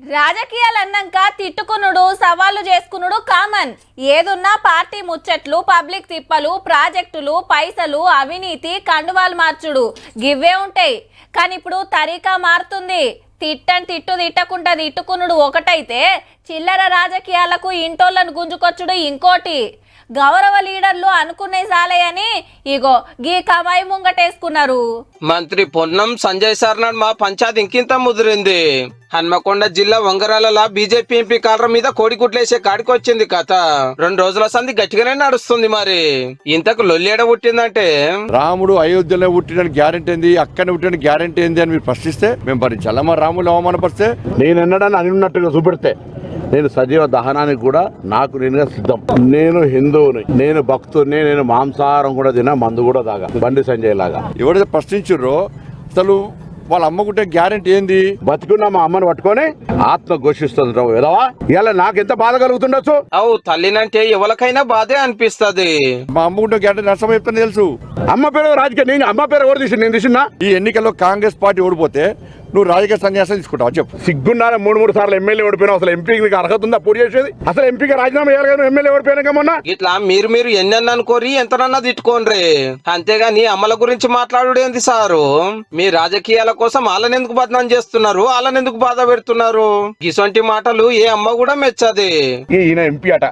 రాజకీయాలు అన్నాక తిట్టుకునుడు సవాళ్లు చేసుకునుడు కామన్. ఏదున్నా పార్టీ ముచ్చట్లు, పబ్లిక్ తిప్పలు, ప్రాజెక్టులు, పైసలు, అవినీతి, కండువాలు మార్చుడు గివ్వే ఉంటాయి. కానీ ఇప్పుడు తరీకా మారుతుంది. తిట్టకుండా తిట్టుకునుడు ఒకటైతే చిల్లర రాజకీయాలకు ఇంటోళ్ళను గుంజుకొచ్చుడు ఇంకోటి. గౌరవ లీడర్లు అనుకునే సాలయని ఇగో గీ కమాయి ముంగటేసుకున్నారు. మంత్రి పొన్నం సంజయ్ సర్నాడ్ మా పంచాయతీ ఇంకింత ముదిరింది. హన్మకొండ జిల్లా వంగరాల బీజేపీ ఎంపీ కాలర మీద కోడిగుడ్లేసే కాడికి వచ్చింది కథ. 2 రోజుల సంది గట్టిగానే నడుస్తుంది. మరి ఇంతకు లొల్లేడ పుట్టిందంటే రాముడు అయోధ్యలో పుట్టిన గ్యారెంటీ ఏంది, అక్కడ పుట్టిన గ్యారెంటీ ఏంది అని మీరు ప్రశ్నిస్తే మేము భరించాలి. మా రాములు అవమానపరిస్తే నేను ఎన్నడని అని ఉన్నట్టుగా చూపెడితే నేను సజీవ దహనానికి కూడా నాకు నేనుగా సిద్ధం. నేను హిందువుని, నేను భక్తుడిని, నేను మాంసాహారం కూడా తిన, మందు కూడా తాగా, బండి సంజయ్ లాగా. ఎవరైతే ప్రశ్నించారో అసలు వాళ్ళ అమ్మకుంటే గ్యారెంటీ ఏంది? బతుకున్న మా అమ్మని పట్టుకొని ఆత్మ ఘోషిస్తుంది రావు ఎదవా. ఇలా నాకు ఎంత బాధ కలుగుతుండొచ్చు. అవు తల్లినంటే ఎవరికైనా బాధే అనిపిస్తది. మా అమ్మకుంటే గ్యారెంటీ నష్టం చెప్తాను తెలుసు. అమ్మ పేరు రాజకీయ, నేను అమ్మ పేరు ఎవరు తీసి నేను తీసినా? ఈ ఎన్నికల్లో కాంగ్రెస్ పార్టీ ఓడిపోతే నువ్వు రాజకీయ సన్యాసం తీసుకుంటావు చెప్పు. సిగ్గున్నారా? 3 సార్లు ఎమ్మెల్యే ఓడిపోయినా అసలు ఎంపీకి నీకు అర్హత ఉందా పూర్తి చేసేది? అసలు ఎంపీకి రాజీనామా చేయాలి కదా, ఎమ్మెల్యే ఓడిపోయినా మొన్న. ఇట్లా మీరు ఎన్నెన్న అనుకోరి ఎంతనన్నా తిట్టుకోండి, అంతేగాని అమ్మల గురించి మాట్లాడు ఏంది సారు? మీ రాజకీయాల కోసం వాళ్ళని ఎందుకు బదనాం చేస్తున్నారు, వాళ్ళని ఎందుకు బాధ పెడుతున్నారు? ఇటువంటి మాటలు ఏ అమ్మ కూడా మెచ్చది. ఈయన ఎంపీ అట.